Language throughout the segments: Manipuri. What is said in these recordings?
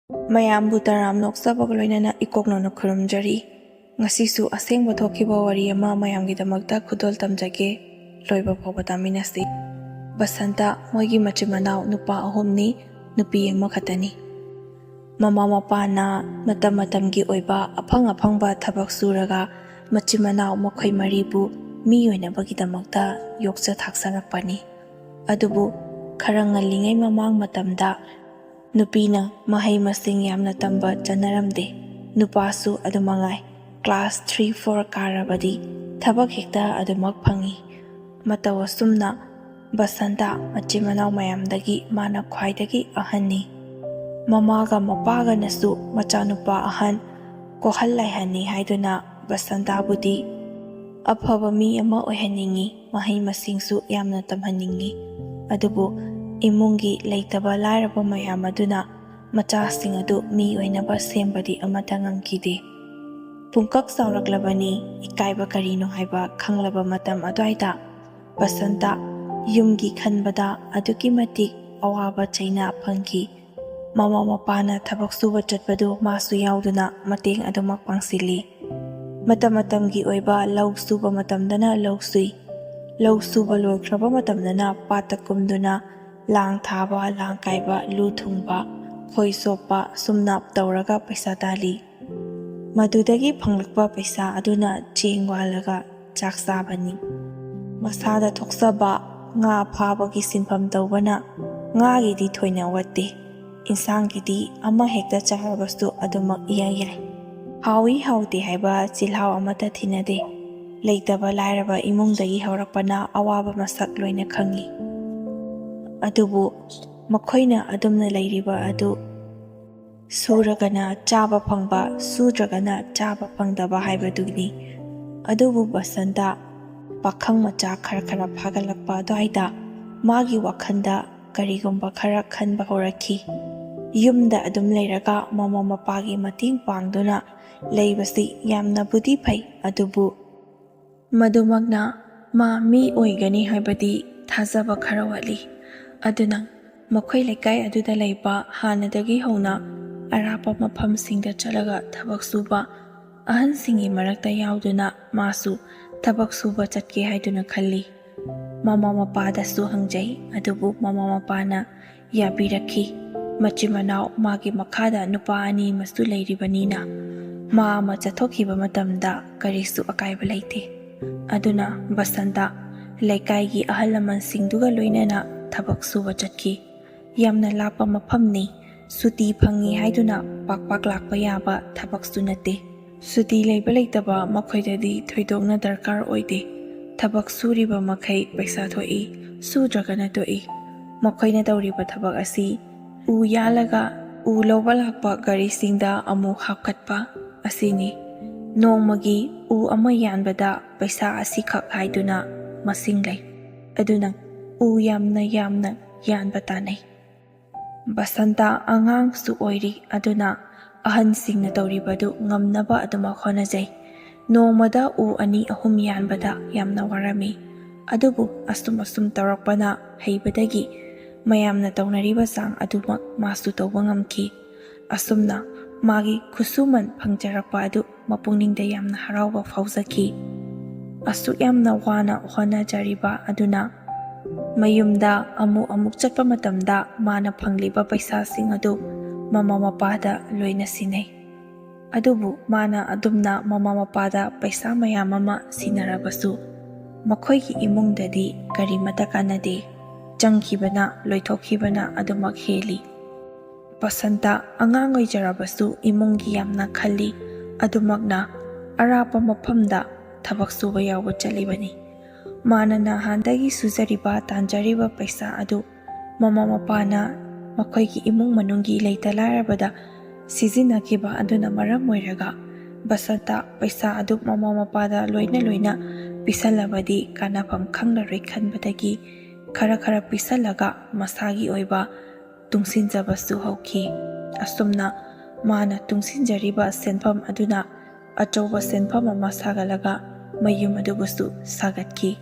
mayambu taram noksabag loinana ikoknona khurumjari. Ngasisu asengba thokiba wari ama mayamgidamakta khudol tamjage loibafao hotnaminasi. Basanta moigi machimanaw nupa ahumni nupi ama khatani. Mama mapana matam-matamgi oiba afang-afangba thabak suraga machimanaw makhoi maribu mi oinabagidamakta yokcha thaksarakpani. Adubu khara ngallingai mamang matamda nupina mahai masing yamna tamba chanaramde. Nupasu adumangai class 3-4 karabadi thabak hekta adumak phangi. Mataw asumna basanta machimanaw mayamdagi mana khwaidagi ahanni. Mamaga mapaga nasu machanupa ahan wakhal laihani haiduna basanta budi afaba mi ama oihaningi mahai masingsu yamna tamhaningi. Adubu imungi leitaba lairaba mayam aduna machasing adu mi oinaba sembadi amata ngangkide. Pungkak sauraklabani ikaiba karino haiba khanglaba matam adwaida basanta yumgi khanbada aduki matik awaba chaina phangki. Mama mapana thabak suba chatpadu masu yauduna mateng adumak pangsili. Matam-matamgi oiba law suba matamdana law sui. Law suba loikraba matamdana pata kumduna lang thaba lang kaiba lu thungba khoi sopa sumnap tawraga paisa tali. Madudagi phanglakpa paisa aduna cheng walaga chak sabani. Masada thoksaba nga phabagi sinpham tawbana nga gidi thoina watte. Insangidi ama hekta charabastu adumak iyai. Hawi hauti haiba chilhaw amata thinade. Leitaba lairaba imungdagi haurakpana awaba masak loina khangi. Adubu makhoina adumna lairiba adu suragana chaba phangba sudragana chaba phangdaba haibadugni. Adubu basanta pakhang macha khara phagalakpa adwaida magi wakhanda karigumba khara khanba horakhi. Yumda adum leiraga mama mapagi mating pangduna leibasi yamna budi phai adubu madumagna ma mi oigani haibadi thazaba khara wali. Aduna makhoi lekai aduda leiba hanadagi hona arapa mafamsingda chalaga thabak suba ahansingi marakta yauduna masu thabak suba chatke haiduna khalli. Mama mapada su hangjai adubu mama mapana yabirakhi. Machimanaw magi makhada nupa ani masu leiribanina ma ama chathokhiba matamda karisu akaiba leite. Aduna basanta leikaigi ahal lamansingduga loinana thabak suba chatki. Yamna lapa mafamni suti phangi haiduna pak lakpa yaba thabak su nate. Suti leiba leitaba makhoidadi thoidokna darkar oide. Thabak suriba makhai paisa thoi sudragana toi. Makhoina tawriba thabak asi u yalaga u loba lakpa garisingda amu hapkatpa asini. Nongmagi u ama yanbada paisa asikhak haiduna masing lei. Aduna u yamna yanba tanai. Basanta angang su oiri aduna ahansingna tawribadu ngamnaba aduma khonajai. Nongmada u ani ahum yanbada yamna warami. Adubu asum tawrakpana haibadagi mayamna tawnariba sang adumak masu tawba ngamki. Asumna magi khusuman phangjarakpa adu mapungningsda yamna harauba fauzaki. Asuk yamna wana honajariba aduna mayumda amuk chatpa matamda mana phangliba paisasing adu mama mapada loina sinai. Adubu mana adumna mama mapada paisa mayam ama sinarabasu makhoigi imungdadi karimata kanade. Changkhibana loithokkhibana adumak heli. Basanta angang oijarabasu imungi yamna khalli adumakna arapa mafamda thabak suba yawba chalibani. Mana nahandagi suzariba tanjariba paisa adu mama mapana makhoigi imung manunggi leita lairabada sizinakhiba aduna maram oiraga basanta paisa adu mama mapada loina pisalabadi kanapam khanglaroi khanbadagi khara pisalaga masagi oiba tungsinjabasu hauki. Asumna mana tungsinjariba senpham aduna achauba senpham ama sagalaga mayum adubusu sagatki.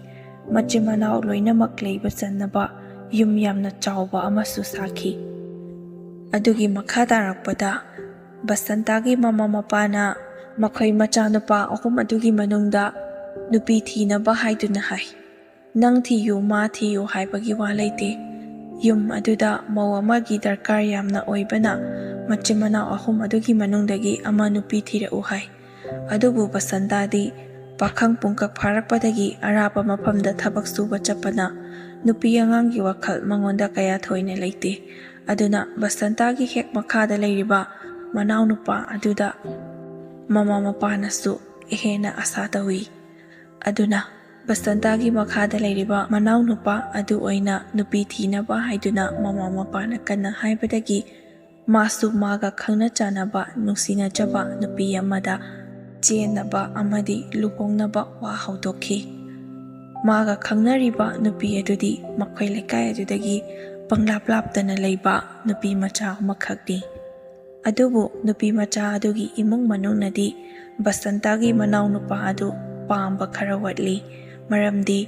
Machimanaw loinamak leiba channaba yum yamna chawba amasu saki. ꯑꯗꯨꯒꯤ ꯃꯈꯥ ꯇꯥꯔꯛꯄꯗ ꯕꯁꯟꯇꯥꯒꯤ ꯃꯃꯥ ꯃꯄꯥꯅ ꯃꯈꯣꯏ ꯃꯆꯥꯅꯨꯄꯥ 3 ꯑꯗꯨꯒꯤ ꯃꯅꯨꯡꯗ ꯅꯨꯄꯤ ꯊꯤꯅꯕ ꯍꯥꯏꯗꯨꯅ ꯍꯥꯏ꯫ ꯅꯪ ꯊꯤꯌꯨ ꯃꯥ ꯊꯤꯌꯨ ꯍꯥꯏꯕꯒꯤ ꯋꯥ ꯂꯩꯇꯦ꯫ ꯌꯨꯝ ꯑꯗꯨꯗ ꯃꯧ ꯑꯃꯒꯤ ꯗꯔꯀꯥꯔ ꯌꯥꯝꯅ ꯑꯣꯏꯕꯅ ꯃꯆꯤꯟ ꯃꯅꯥꯎ 3 ꯑꯗꯨꯒꯤ ꯃꯅꯨꯡꯗꯒꯤ ꯑꯃ ꯅꯨꯄꯤ ꯊꯤꯔꯛꯎ ꯍꯥꯏ꯫ ꯑꯗꯨꯕꯨ ꯕꯁꯟꯇꯥꯗꯤ ꯄꯥꯈꯪ ꯄꯨꯡꯀꯛ ꯐꯥꯔꯛꯄꯗꯒꯤ ꯑꯔꯥꯞꯄ ꯃꯐꯝꯗ ꯊꯕꯛ ꯁꯨꯕ ꯆꯠꯄꯅ ꯅꯨꯄꯤ ꯑꯉꯥꯡꯒꯤ ꯋꯥꯈꯜ ꯃꯉꯣꯟꯗ ꯀꯌꯥ ꯊꯣꯏꯅ ꯂꯩꯇꯦ꯫ ꯑꯗꯨꯅ ꯕꯁꯟꯇꯥꯒꯤ ꯍꯦꯛ ꯃꯈꯥꯗ ꯂꯩꯔꯤꯕ ꯃꯅꯥꯎꯅꯨꯄꯥ ꯑꯗꯨꯗ ꯃꯃꯥ ꯃꯄꯥꯅꯁꯨ ꯍꯦꯟꯅ ꯑꯁꯥ ꯇꯧꯏ꯫ ꯑꯗꯨꯅ ꯕꯁꯟꯇꯥꯒꯤ ꯃꯈꯥꯗ ꯂꯩꯔꯤꯕ ꯃꯅꯥꯎꯅꯨꯄꯥ ꯑꯗꯨ ꯑꯣꯏꯅ ꯅꯨꯄꯤ ꯊꯤꯅꯕ ꯍꯥꯏꯗꯨꯅ ꯃꯃꯥ ꯃꯄꯥꯅ ꯀꯟꯅ ꯍꯥꯏꯕꯗꯒꯤ ꯃꯥꯁꯨ ꯃꯥꯒ ꯈꯪꯅ ꯆꯥꯟꯅꯕ ꯅꯨꯡꯁꯤꯅꯖꯕ ꯅꯨꯄꯤ ꯑꯃꯗ ꯆꯦꯟꯅꯕ ꯑꯃꯗꯤ ꯂꯨꯍꯣꯡꯅꯕ ꯋꯥ ꯍꯧꯗꯣꯛꯈꯤ꯫ ꯃꯥꯒ ꯈꯪꯅꯔꯤꯕ ꯅꯨꯄꯤ ꯑꯗꯨꯗꯤ ꯃꯈꯣꯏ ꯂꯩꯀꯥꯏ ꯑꯗꯨꯗꯒꯤ ꯄꯪꯂꯥꯞ ꯂꯥꯞꯇꯅ ꯂꯩꯕ ꯅꯨꯄꯤ ꯃꯆꯥ ꯑꯃꯈꯛꯅꯤ꯫ ꯑꯗꯨꯕꯨ ꯅꯨꯄꯤ ꯃꯆꯥ ꯑꯗꯨꯒꯤ ꯏꯃꯨꯡ ꯃꯅꯨꯡꯅꯗꯤ ꯕꯁꯟꯇꯥꯒꯤ ꯃꯅꯥꯎꯅꯨꯄꯥ ꯑꯗꯨ ꯄꯥꯝꯕ ꯈꯔ ꯋꯥꯠꯂꯤ꯫ ꯃꯔꯝꯗꯤ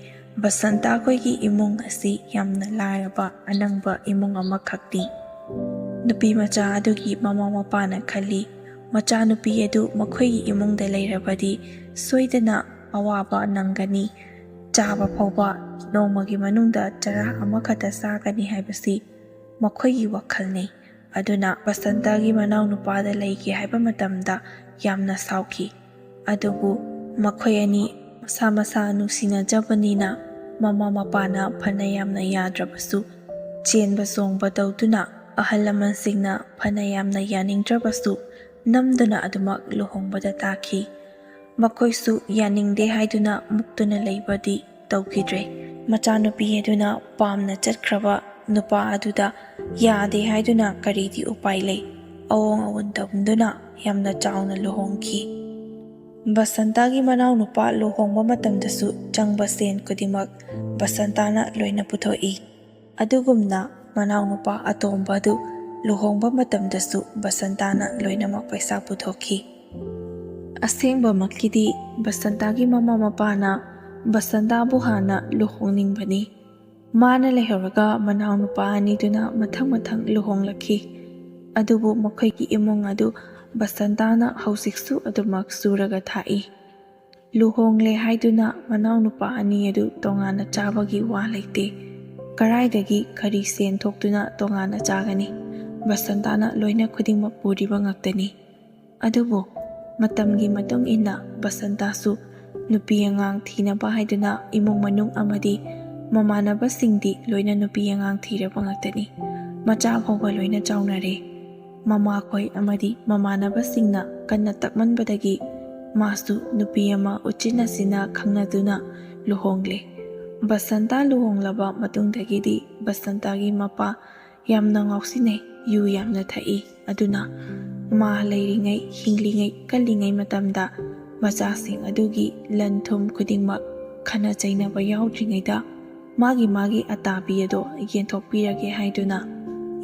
ꯕꯁꯟꯇꯥ ꯈꯣꯏꯒꯤ ꯏꯃꯨꯡ ꯑꯁꯤ ꯌꯥꯝꯅ ꯂꯥꯏꯔꯕ ꯑꯅꯪꯕ ꯏꯃꯨꯡ ꯑꯃꯈꯛꯅꯤ꯫ ꯅꯨꯄꯤ ꯃꯆꯥ ꯑꯗꯨꯒꯤ ꯃꯃꯥ ꯃꯄꯥꯅ ꯈꯜꯂꯤ ꯃꯆꯥꯅꯨꯄꯤ ꯑꯗꯨ ꯃꯈꯣꯏꯒꯤ ꯏꯃꯨꯡꯗ ꯂꯩꯔꯕꯗꯤ ꯁꯣꯏꯗꯅ ꯑꯋꯥꯕ ꯅꯪꯒꯅꯤ, ꯆꯥꯕ ꯐꯥꯎꯕ ꯅꯣꯡꯃꯒꯤ ꯃꯅꯨꯡꯗ ꯆꯔꯥ ꯑꯃꯈꯛꯇ ꯆꯥꯒꯅꯤ ꯍꯥꯏꯕꯁꯤ ꯃꯈꯣꯏꯒꯤ ꯋꯥꯈꯜꯅꯤ꯫ ꯑꯗꯨꯅ ꯕꯁꯟꯇꯥꯒꯤ ꯃꯅꯥꯎꯅꯨꯄꯥꯗ ꯂꯩꯒꯦ ꯍꯥꯏꯕ ꯃꯇꯝꯗ ꯌꯥꯝꯅ ꯁꯥꯎꯈꯤ꯫ ꯑꯗꯨꯕꯨ ꯃꯈꯣꯏ ꯑꯅꯤ ꯃꯁꯥ ꯃꯁꯥ ꯅꯨꯡꯁꯤꯅꯖꯕꯅꯤꯅ ꯃꯃꯥ ꯃꯄꯥꯅ ꯐꯅ ꯌꯥꯝꯅ ꯌꯥꯗ꯭ꯔꯕꯁꯨ ꯆꯦꯟꯕ ꯆꯣꯡꯕ ꯇꯧꯗꯨꯅ ꯑꯍꯜ ꯂꯃꯟꯁꯤꯡꯅ ꯐꯅ ꯌꯥꯝꯅ ꯌꯥꯅꯤꯡꯗ꯭ꯔꯕꯁꯨ ꯅꯝꯗꯨꯅ ꯑꯗꯨꯃꯛ ꯂꯨꯍꯣꯡꯕꯗ ꯇꯥꯈꯤ꯫ ꯃꯈꯣꯏꯁꯨ ꯌꯥꯅꯤꯡꯗꯦ ꯍꯥꯏꯗꯨꯅ ꯃꯨꯛꯇꯨꯅ ꯂꯩꯕꯗꯤ ꯇꯧꯈꯤꯗ꯭ꯔꯦ꯫ ꯃꯆꯥꯅꯨꯄꯤ ꯑꯗꯨꯅ ꯄꯥꯝꯅ ꯆꯠꯈ꯭ꯔꯕ ꯅꯨꯄꯥ ꯑꯗꯨꯗ ꯌꯥꯗꯦ ꯍꯥꯏꯗꯨꯅ ꯀꯔꯤꯗꯤ ꯎꯄꯥꯏ ꯂꯩ, ꯑꯑꯣꯡ ꯑꯑꯣꯟ ꯇꯧꯗꯨꯅ ꯌꯥꯝꯅ ꯆꯥꯎꯅ ꯂꯨꯍꯣꯡꯈꯤ꯫ ꯕꯁꯟꯇꯥꯒꯤ ꯃꯅꯥꯎꯅꯨꯄꯥ ꯂꯨꯍꯣꯡꯕ ꯃꯇꯝꯗꯁꯨ ꯆꯪꯕ ꯁꯦꯟ ꯈꯨꯗꯤꯡꯃꯛ ꯕꯁꯟꯇꯥꯅ ꯂꯣꯏꯅ ꯄꯨꯊꯣꯛꯏ꯫ ꯑꯗꯨꯒꯨꯝꯅ ꯃꯅꯥꯎꯅꯨꯄꯥ ꯑꯇꯣꯝꯕ ꯑꯗꯨ ꯂꯨꯍꯣꯡꯕ ꯃꯇꯝꯗꯁꯨ ꯕꯁꯟꯇꯥꯅ ꯂꯣꯏꯅꯃꯛ ꯄꯩꯁꯥ ꯄꯨꯊꯣꯛꯈꯤ꯫ ꯑꯁꯦꯡꯕꯃꯛꯀꯤꯗꯤ ꯕꯁꯟꯇꯥꯒꯤ ꯃꯃꯥ ꯃꯄꯥꯅ ꯕꯁꯟꯇꯥꯕꯨ ꯍꯥꯟꯅ ꯂꯨꯍꯣꯡꯅꯤꯡꯕꯅꯤ꯫ ꯃꯥꯅ ꯂꯩꯍꯧꯔꯒ ꯃꯅꯥꯎꯅꯨꯄꯥ ꯑꯅꯤꯗꯨꯅ ꯃꯊꯪ ꯃꯊꯪ ꯂꯨꯍꯣꯡꯂꯛꯈꯤ꯫ ꯑꯗꯨꯕꯨ ꯃꯈꯣꯏꯒꯤ ꯏꯃꯨꯡ ꯑꯗꯨ ꯕꯁꯟꯇꯥꯅ ꯍꯧꯖꯤꯛꯁꯨ ꯑꯗꯨꯃꯛ ꯁꯨꯔꯒ ꯊꯥꯛꯏ꯫ ꯂꯨꯍꯣꯡꯂꯦ ꯍꯥꯏꯗꯨꯅ ꯃꯅꯥꯎꯅꯨꯄꯥ ꯑꯅꯤ ꯑꯗꯨ ꯇꯣꯉꯥꯟꯅ ꯆꯥꯕꯒꯤ ꯋꯥ ꯂꯩꯇꯦ꯫ ꯀꯔꯥꯏꯗꯒꯤ ꯀꯔꯤ ꯁꯦꯟ ꯊꯣꯛꯇꯨꯅ ꯇꯣꯉꯥꯟꯅ ꯆꯥꯒꯅꯤ? ꯕꯁꯟꯇꯥꯅ ꯂꯣꯏꯅ ꯈꯨꯗꯤꯡꯃꯛ ꯄꯨꯔꯤꯕ ꯉꯥꯛꯇꯅꯤ꯫ ꯑꯗꯨꯕꯨ ꯃꯇꯝꯒꯤ ꯃꯇꯨꯡ ꯏꯟꯅ ꯕꯁꯟꯇꯥꯁꯨ ꯅꯨꯄꯤ ꯑꯉꯥꯡ ꯊꯤꯅꯕ ꯍꯥꯏꯗꯨꯅ ꯏꯃꯨꯡ ꯃꯅꯨꯡ ꯑꯃꯗꯤ ꯃꯃꯥꯟꯅꯕꯁꯤꯡꯗꯤ ꯂꯣꯏꯅ ꯅꯨꯄꯤ ꯑꯉꯥꯡ ꯊꯤꯔꯕ ꯉꯥꯛꯇꯅꯤ꯫ ꯃꯆꯥ ꯐꯥꯎꯕ ꯂꯣꯏꯅ ꯆꯥꯎꯅꯔꯦ꯫ ꯃꯃꯥꯈꯣꯏ ꯑꯃꯗꯤ ꯃꯃꯥꯟꯅꯕꯁꯤꯡꯅ ꯀꯟꯅ ꯇꯛꯃꯟꯕꯗꯒꯤ ꯃꯥꯁꯨ ꯅꯨꯄꯤ ꯑꯃ ꯎꯆꯤꯟ ꯅꯥꯆꯤꯟꯅ ꯈꯪꯅꯗꯨꯅ ꯂꯨꯍꯣꯡꯂꯦ꯫ ꯕꯁꯟꯇꯥ ꯂꯨꯍꯣꯡꯂꯕ ꯃꯇꯨꯡꯗꯒꯤꯗꯤ ꯕꯁꯟꯇꯥꯒꯤ ꯃꯄꯥ ꯌꯥꯝꯅ ꯉꯥꯎꯁꯤꯟꯅꯩ, ꯌꯨ ꯌꯥꯝꯅ ꯊꯛꯏ꯫ ꯑꯗꯨꯅ ꯃꯥ ꯂꯩꯔꯤꯉꯩ, ꯍꯤꯡꯂꯤꯉꯩ, ꯀꯜꯂꯤꯉꯩ ꯃꯇꯝꯗ ꯃꯆꯥꯁꯤꯡ ꯑꯗꯨꯒꯤ ꯂꯟ ꯊꯨꯝ ꯈꯨꯗꯤꯡꯃꯛ ꯈꯟꯅ ꯆꯩꯅꯕ ꯌꯥꯎꯗ꯭ꯔꯤꯉꯩꯗ ꯃꯥꯒꯤ ꯑꯇꯥꯕꯤ ꯑꯗꯣ ꯌꯦꯟꯊꯣꯛꯄꯤꯔꯒꯦ ꯍꯥꯏꯗꯨꯅ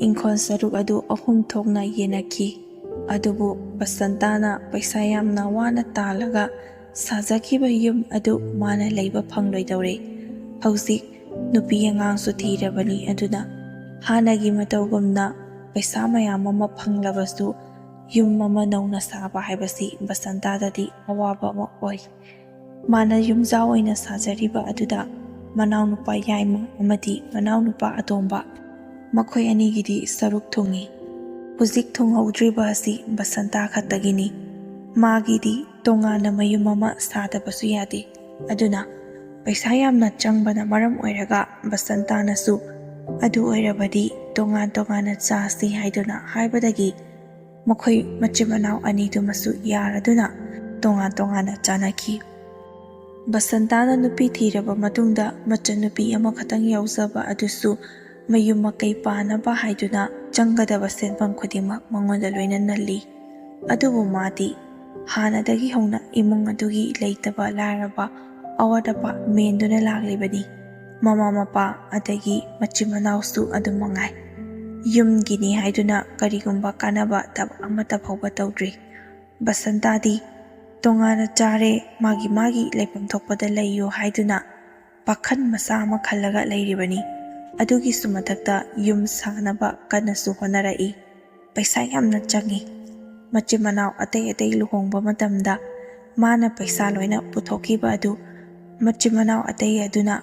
ꯏꯪꯈꯣꯜ ꯁꯔꯨꯛ ꯑꯗꯨ 3 ꯊꯣꯛꯅ ꯌꯦꯟꯅꯈꯤ꯫ ꯑꯗꯨꯕꯨ ꯕꯁꯟꯇꯥꯅ ꯄꯩꯁꯥ ꯌꯥꯝꯅ ꯋꯥꯅ ꯇꯥꯜꯂꯒ ꯁꯥꯖꯈꯤꯕ ꯌꯨꯝ ꯑꯗꯨ ꯃꯥꯅ ꯂꯩꯕ ꯐꯪꯂꯣꯏꯗꯧꯔꯦ꯫ ꯍꯧꯖꯤꯛ ꯅꯨꯄꯤ ꯑꯉꯥꯡꯁꯨ ꯊꯤꯔꯕꯅꯤ꯫ ꯑꯗꯨꯅ ꯍꯥꯟꯅꯒꯤ ꯃꯇꯧꯒꯨꯝꯅ ꯄꯩꯁꯥ ꯃꯌꯥꯝ ꯑꯃ ꯐꯪꯂꯕꯁꯨ ꯌꯨꯝ ꯑꯃ ꯅꯧꯅ ꯁꯥꯕ ꯍꯥꯏꯕꯁꯤ ꯕꯁꯟꯇꯥꯗꯗꯤ ꯑꯋꯥꯕ ꯑꯃ ꯑꯣꯏ꯫ ꯃꯥꯅ ꯌꯨꯝꯖꯥꯎ ꯑꯣꯏꯅ ꯁꯥꯖꯔꯤꯕ ꯑꯗꯨꯗ ꯃꯅꯥꯎꯅꯨꯄꯥ ꯌꯥꯏꯃ ꯑꯃꯗꯤ ꯃꯅꯥꯎꯅꯨꯄꯥ ꯑꯇꯣꯝꯕ ꯃꯈꯣꯏ ꯑꯅꯤꯒꯤꯗꯤ ꯁꯔꯨꯛ ꯊꯨꯡꯏ꯫ ꯍꯧꯖꯤꯛ ꯊꯨꯡꯍꯧꯗ꯭ꯔꯤꯕ ꯑꯁꯤ ꯕꯁꯟꯇꯥ ꯈꯛꯇꯒꯤꯅꯤ꯫ ꯃꯥꯒꯤꯗꯤ ꯇꯣꯉꯥꯟꯅ ꯃꯌꯨꯝ ꯑꯃ ꯁꯥꯗꯕꯁꯨ ꯌꯥꯗꯦ꯫ ꯑꯗꯨꯅ ꯄꯩꯁꯥ ꯌꯥꯝꯅ ꯆꯪꯕꯅ ꯃꯔꯝ ꯑꯣꯏꯔꯒ ꯕꯁꯟꯇꯥꯅꯁꯨ ꯑꯗꯨ ꯑꯣꯏꯔꯕꯗꯤ ꯇꯣꯉꯥꯟ ꯇꯣꯉꯥꯟꯅ ꯆꯥꯁꯤ ꯍꯥꯏꯗꯨꯅ ꯍꯥꯏꯕꯗꯒꯤ ꯃꯈꯣꯏ ꯃꯆꯤꯟ ꯃꯅꯥꯎ ꯑꯅꯤꯗꯨꯃꯁꯨ ꯌꯥꯔꯗꯨꯅ ꯇꯣꯉꯥꯟ ꯇꯣꯉꯥꯟꯅ ꯆꯥꯅꯈꯤ꯫ ꯕꯁꯟꯇꯥꯅ ꯅꯨꯄꯤ ꯊꯤꯔꯕ ꯃꯇꯨꯡꯗ ꯃꯆꯟꯅꯨꯄꯤ ꯑꯃꯈꯛꯇꯪ ꯌꯥꯎꯖꯕ ꯑꯗꯨꯁꯨ ꯃꯌꯨꯝ ꯃꯀꯩ ꯄꯥꯅꯕ ꯍꯥꯏꯗꯨꯅ ꯆꯪꯒꯗꯕ ꯁꯦꯟꯐꯝ ꯈꯨꯗꯤꯡꯃꯛ ꯃꯉꯣꯟꯗ ꯂꯣꯏꯅ ꯅꯜꯂꯤ꯫ ꯑꯗꯨꯕꯨ ꯃꯥꯗꯤ ꯍꯥꯟꯅꯗꯒꯤ ꯍꯧꯅ ꯏꯃꯨꯡ ꯑꯗꯨꯒꯤ ꯂꯩꯇꯕ ꯂꯥꯏꯔꯕ ꯑꯋꯥꯠ ꯑꯄꯥ ꯃꯦꯟꯗꯨꯅ ꯂꯥꯛꯂꯤꯕꯅꯤ꯫ ꯃꯃꯥ ꯃꯄꯥ ꯑꯗꯒꯤ ꯃꯆꯤꯟ ꯃꯅꯥꯎꯁꯨ ꯑꯗꯨꯝ ꯃꯉꯥꯏ꯫ ꯌꯨꯝꯒꯤꯅꯤ ꯍꯥꯏꯗꯨꯅ ꯀꯔꯤꯒꯨꯝꯕ ꯀꯥꯟꯅꯕ ꯊꯕꯛ ꯑꯃꯠꯇ ꯐꯥꯎꯕ ꯇꯧꯗ꯭ꯔꯤ꯫ ꯕꯁꯟꯇꯥꯗꯤ ꯇꯣꯉꯥꯟꯅ ꯆꯥꯔꯦ, ꯃꯥꯒꯤ ꯂꯩꯐꯝ ꯊꯣꯛꯄꯗ ꯂꯩꯌꯨ ꯍꯥꯏꯗꯨꯅ ꯄꯥꯈꯟ ꯃꯆꯥ ꯑꯃ ꯈꯜꯂꯒ ꯂꯩꯔꯤꯕꯅꯤ꯫ ꯑꯗꯨꯒꯤꯁꯨ ꯃꯊꯛꯇ ꯌꯨꯝ ꯁꯥꯅꯕ ꯀꯟꯅꯁꯨ ꯍꯣꯠꯅꯔꯛꯏ꯫ ꯄꯩꯁꯥ ꯌꯥꯝꯅ ꯆꯪꯏ꯫ ꯃꯆꯤꯟ ꯃꯅꯥꯎ ꯑꯇꯩ ꯂꯨꯍꯣꯡꯕ ꯃꯇꯝꯗ ꯃꯥꯅ ꯄꯩꯁꯥ ꯂꯣꯏꯅ ꯄꯨꯊꯣꯛꯈꯤꯕ ꯑꯗꯨ ꯃꯆꯤꯟ ꯃꯅꯥꯎ ꯑꯇꯩ ꯑꯗꯨꯅ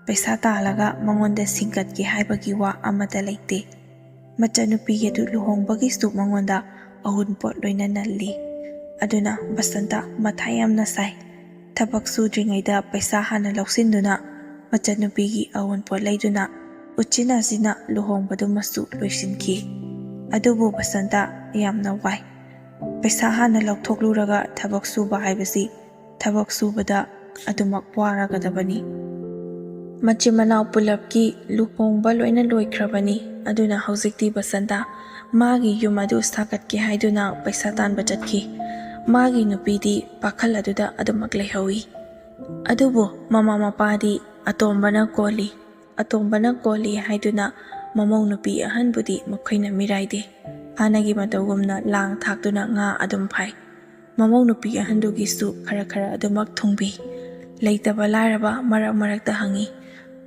ꯄꯩꯁꯥ ꯇꯥꯜꯂꯒ ꯃꯉꯣꯟꯗ ꯁꯤꯡꯒꯠꯀꯦ ꯍꯥꯏꯕꯒꯤ ꯋꯥ ꯑꯃꯠꯇ ꯂꯩꯇꯦ꯫ ꯃꯆꯟꯅꯨꯄꯤ ꯑꯗꯨ ꯂꯨꯍꯣꯡꯕꯒꯤꯁꯨ ꯃꯉꯣꯟꯗ ꯑꯎꯟꯄꯣꯠ ꯂꯣꯏꯅ ꯅꯜꯂꯤ꯫ ꯑꯗꯨꯅ ꯕꯁꯟꯇ ꯃꯊꯥ ꯌꯥꯝꯅ ꯁꯥꯏ꯫ ꯊꯕꯛ ꯁꯨꯗ꯭ꯔꯤꯉꯩꯗ ꯄꯩꯁꯥ ꯍꯥꯟꯅ ꯂꯧꯁꯤꯟꯗꯨꯅ ꯃꯆꯟꯅꯨꯄꯤꯒꯤ ꯑꯎꯟꯄꯣꯠ ꯂꯩꯗꯨꯅ ꯎꯆꯤꯟꯅꯆꯤꯟꯅ ꯂꯨꯍꯣꯡꯕꯗꯨꯃꯁꯨ ꯂꯣꯏꯁꯤꯟꯈꯤ꯫ ꯑꯗꯨꯕꯨ ꯕꯁꯟꯇ ꯌꯥꯝꯅ ꯋꯥꯏ꯫ ꯄꯩꯁꯥ ꯍꯥꯟꯅ ꯂꯧꯊꯣꯛꯂꯨꯔꯒ ꯊꯕꯛ ꯁꯨꯕ ꯍꯥꯏꯕꯁꯤ ꯊꯕꯛ ꯁꯨꯕꯗ ꯑꯗꯨꯃꯛ ꯋꯥꯔꯒꯗꯕꯅꯤ꯫ ꯃꯆꯤꯟ ꯃꯅꯥꯎ ꯄꯨꯂꯞꯀꯤ ꯂꯨꯍꯣꯡꯕ ꯂꯣꯏꯅ ꯂꯣꯏꯈ꯭ꯔꯕꯅꯤ꯫ ꯑꯗꯨꯅ ꯍꯧꯖꯤꯛꯇꯤ ꯕꯁꯟꯇ ꯃꯥꯒꯤ ꯌꯨꯝ ꯑꯗꯨ ꯁꯥꯒꯠꯀꯦ ꯍꯥꯏꯗꯨꯅ ꯄꯩꯁꯥ ꯇꯥꯟꯕ ꯆꯠꯈꯤ꯫ ꯃꯥꯒꯤ ꯅꯨꯄꯤꯗꯤ ꯋꯥꯈꯜ ꯑꯗꯨꯗ ꯑꯗꯨꯃꯛ ꯂꯩꯍꯧꯏ꯫ ꯑꯗꯨꯕꯨ ꯃꯃꯥ ꯃꯄꯥꯗꯤ ꯑꯇꯣꯝꯕꯅ ꯀꯣꯜꯂꯤ ꯍꯥꯏꯗꯨꯅ ꯃꯃꯧ ꯅꯨꯄꯤ ꯑꯍꯟꯕꯨꯗꯤ ꯃꯈꯣꯏꯅ ꯃꯤꯔꯥꯏꯗꯦ꯫ ꯍꯥꯟꯅꯒꯤ ꯃꯇꯧꯒꯨꯝꯅ ꯂꯥꯡ ꯊꯥꯛꯇꯨꯅ ꯉꯥ ꯑꯗꯨꯝ ꯐꯥꯏ꯫ ꯃꯃꯧ ꯅꯨꯄꯤ ꯑꯍꯟꯗꯨꯒꯤꯁꯨ ꯈꯔ ꯑꯗꯨꯃꯛ ꯊꯨꯡꯕꯤ꯫ ꯂꯩꯇꯕ ꯂꯥꯏꯔꯕ ꯃꯔꯛꯇ ꯍꯪꯉꯤ꯫